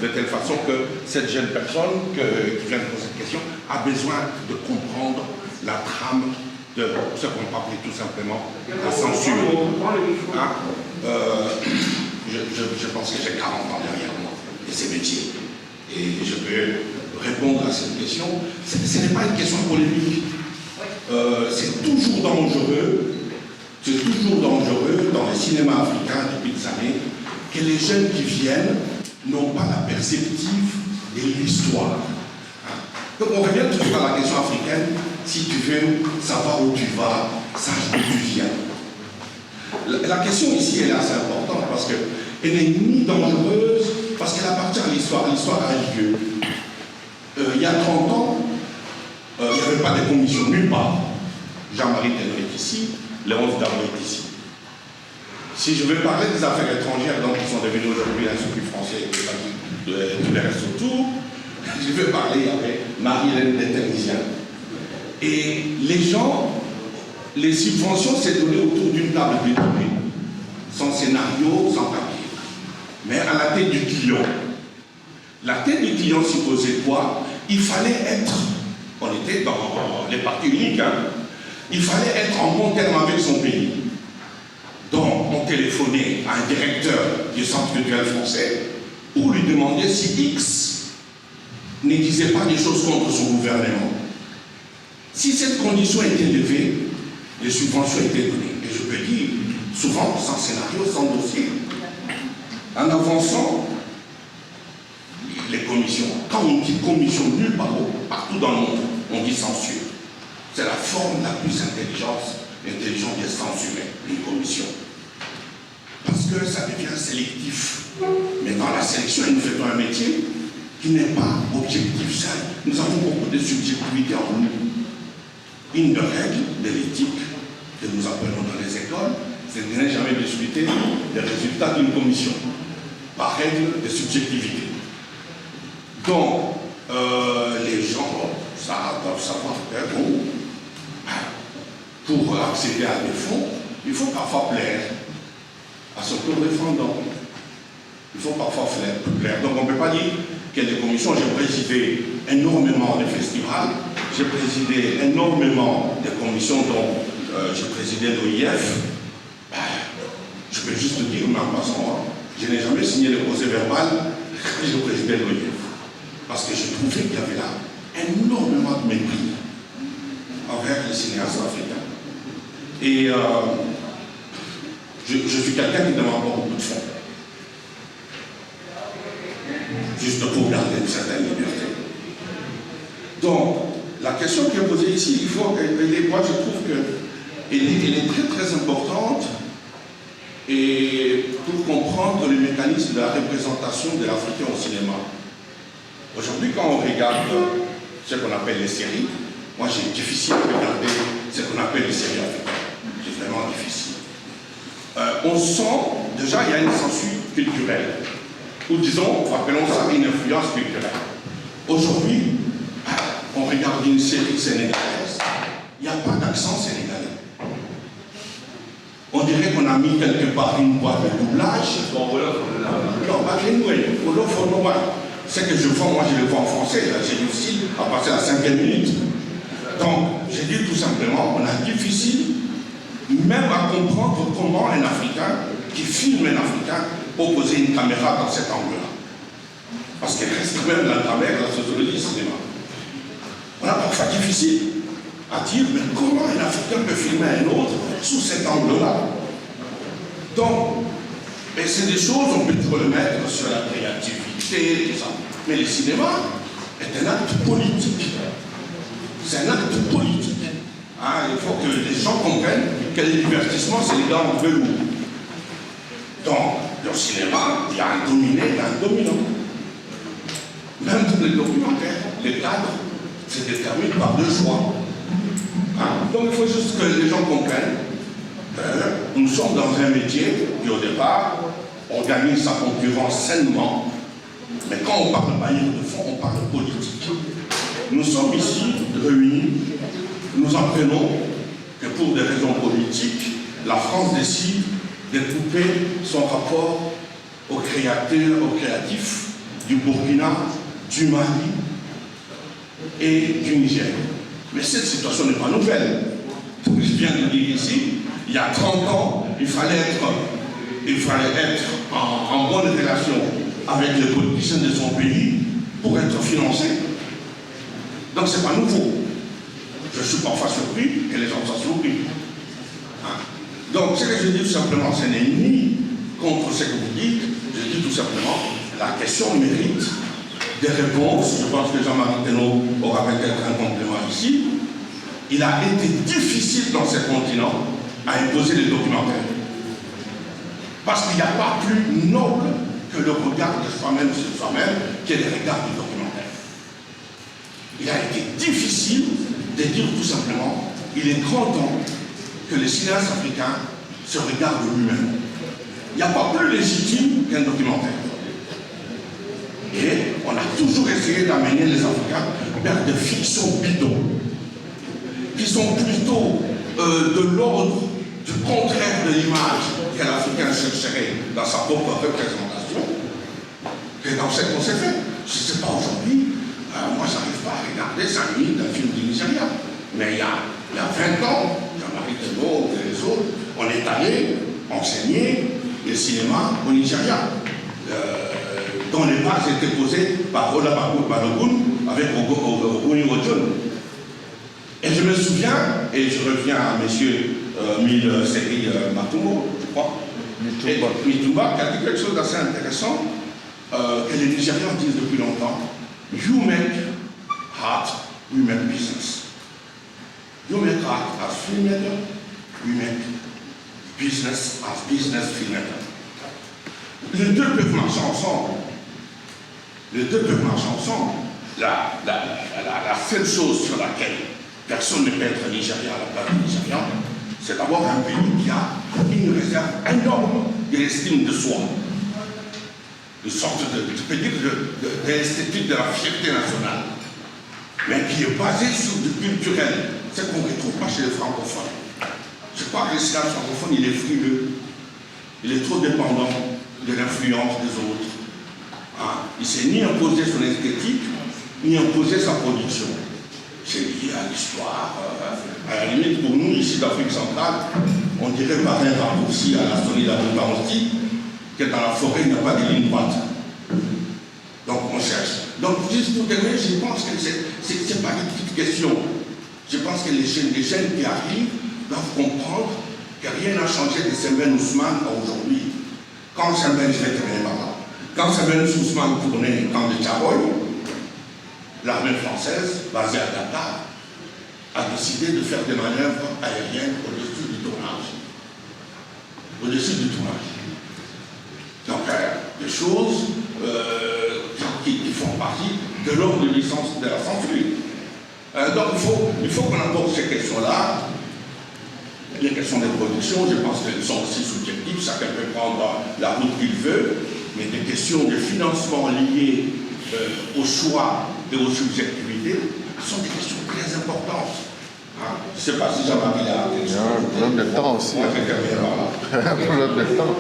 de telle façon que cette jeune personne qui vient de poser cette question a besoin de comprendre la trame de ce qu'on peut appeler tout simplement la censure. Hein? Je pense que j'ai 40 ans derrière moi et ces métiers. Et je peux répondre à cette question. Ce n'est pas une question polémique. C'est toujours dangereux. C'est toujours dangereux dans les cinémas africains depuis des années que les jeunes qui viennent n'ont pas la perspective de l'histoire. Donc on revient toujours à la question africaine. Si tu veux savoir où tu vas, sache d'où tu viens. La question ici, elle est assez importante parce qu'elle n'est ni dangereuse, parce qu'elle appartient à l'histoire. L'histoire a lieu. Il y a 30 ans, il n'y avait pas de commission nulle part. Jean-Marie Taylor est ici, Léonce Darbo est ici. Si je veux parler des affaires étrangères, donc qui sont devenues aujourd'hui l'Institut français et tous les restes autour, je veux parler avec Marie-Hélène Déternisien. Et les gens, les subventions s'est donné autour d'une table détournée, sans scénario, sans papier. Mais à la tête du client. La tête du client supposait quoi? Il fallait être, on était dans les parties uniques, hein? Il fallait être en bon terme avec son pays. Donc, on téléphonait à un directeur du Centre culturel français pour lui demander si X ne disait pas des choses contre son gouvernement. Si cette condition était levée, les subventions étaient données. Et je peux dire, souvent sans scénario, sans dossier. En avançant, les commissions. Quand on dit commission nulle part, partout dans le monde, on dit censure. C'est la forme la plus intelligente de censurer une commission. Parce que ça devient sélectif. Mais dans la sélection, nous faisons un métier qui n'est pas objectif. Nous avons beaucoup de subjectivité en nous. Une des règles de l'éthique que nous apprenons dans les écoles, c'est de ne jamais discuter des résultats d'une commission, par règle de subjectivité. Donc, les gens doivent savoir que bon, pour accéder à des fonds, il faut parfois plaire à son correspondant. Il faut parfois plaire. Donc on ne peut pas dire qu'il y a des commissions. J'ai présidé énormément de festivals, j'ai présidé énormément de commissions, dont j'ai présidé l'OIF. Je peux juste dire, mais en passant, je n'ai jamais signé le procès verbal quand j'ai présidé l'OIF. Parce que je trouvais qu'il y avait là énormément de mépris envers les cinéastes africains. Et je suis quelqu'un qui ne demande pas beaucoup de fonds. Juste pour garder une certaine liberté. Donc, la question qui est posée ici, moi je trouve qu'elle est très très importante et pour comprendre le mécanisme de la représentation de l'Africain au cinéma. Aujourd'hui, quand on regarde ce qu'on appelle les séries, moi c'est difficile de regarder ce qu'on appelle les séries africaines. C'est vraiment difficile. On sent, déjà, il y a une censure culturelle. Ou disons, appelons ça une influence culturelle. Aujourd'hui, on regarde une série sénégalaise, il n'y a pas d'accent sénégalais. On dirait qu'on a mis quelque part une boîte de doublage. Non, pas chez nous, ce que je vois, moi je le vois en français, j'ai difficile à passer à la 5e minute. Donc, j'ai dit tout simplement, on a difficile même à comprendre comment un Africain qui filme un Africain peut poser une caméra dans cet angle-là. Parce qu'il reste quand même la grammaire, la sociologie du cinéma. On a parfois difficile à dire, mais comment un Africain peut filmer un autre sous cet angle-là? Donc, c'est des choses, on peut toujours le mettre sur la créativité, tout ça. Mais le cinéma est un acte politique. C'est un acte politique. Il faut que les gens comprennent que le divertissement, c'est les gars en velours. Donc, dans le cinéma, il y a un dominé et un dominant. Même dans les documentaires, les cadres se déterminent par deux choix. Donc, il faut juste que les gens comprennent que nous sommes dans un métier qui, au départ, organise sa concurrence sainement. Mais quand on parle bailleur de fonds, on parle politique. Nous sommes ici réunis, nous apprenons que pour des raisons politiques, la France décide de couper son rapport aux créateurs, aux créatifs du Burkina, du Mali et du Niger. Mais cette situation n'est pas nouvelle. Je viens de dire ici, il y a 30 ans, il fallait être en bonne relation avec les politiciens de son pays pour être financé. Donc ce n'est pas nouveau. Je suis parfois surpris et les gens sont surpris. Donc ce que je dis tout simplement, ce n'est ni contre ce que vous dites, je dis tout simplement, la question mérite des réponses. Je pense que Jean-Marie Thénault aura peut-être un complément ici. Il a été difficile dans ce continent à imposer les documentaires. Parce qu'il n'y a pas plus noble que le regard de soi-même sur soi-même que le regard du documentaire. Il a été difficile de dire tout simplement, il est grand temps que les cinéastes africains se regardent lui-même. Il n'y a pas plus légitime qu'un documentaire. Et on a toujours essayé d'amener les Africains vers des fictions bidons, qui sont plutôt de l'ordre du contraire de l'image que l'Africain chercherait dans sa propre représentation, que dans ce qu'on s'est fait. Je ne sais pas aujourd'hui, moi je n'arrive pas à regarder 5 minutes d'un film du Nigeria. Mais il y a 20 ans, Jean-Marie Thénault et les autres, on est allé enseigner le cinéma au Nigeria, dont les bases étaient posées par Ola Balogun avec Ogoni Ojon. Et je me souviens, et je reviens à M. Mil Seri Matumbo, je crois, Mitumba, qui a dit quelque chose d'assez intéressant, que les Nigérians disent depuis longtemps, you make art, we make business. You make art as filmmaker, we make business as business filmmaker. Les deux peuvent marcher ensemble. Les deux peuvent marcher ensemble. La seule chose sur laquelle personne ne peut être Nigérian à la place du Nigérian, c'est d'avoir un pays qui a une réserve énorme de l'estime de soi. Une sorte de l'esthétique de la fierté nationale, mais qui est basée sur du culturel, ce qu'on ne retrouve pas chez les francophones. Je crois que le cinéaste francophone, il est frileux, il est trop dépendant de l'influence des autres. Il ne s'est ni imposé son esthétique, ni imposé sa production. C'est lié à l'histoire. À la limite, pour nous, ici d'Afrique centrale, on dirait par un raccourci à la solidarité aussi, que dans la forêt, il n'y a pas de ligne droite. Donc on cherche. Donc juste pour terminer, je pense que ce n'est pas une petite question. Je pense que les jeunes qui arrivent doivent comprendre que rien n'a changé de Sembène Ousmane à aujourd'hui. Quand Sembène, je vais terminer par là, quand Sembène Ousmane tournait le camp de Tchaboy, l'armée française, basée à Dakar, a décidé de faire des manœuvres aériennes au-dessus du tournage. Au-dessus du tournage. Donc, des choses qui font partie de l'ordre de licence de la censure. Donc, il faut qu'on aborde ces questions-là. Les questions de production, je pense qu'elles sont aussi subjectives, chacun peut prendre la route qu'il veut, mais des questions de financement liées au choix et aux subjectivités sont des questions très importantes. Je ne sais pas si Jean-Marie a quelque chose. Il y a un problème de temps aussi. Un problème de temps.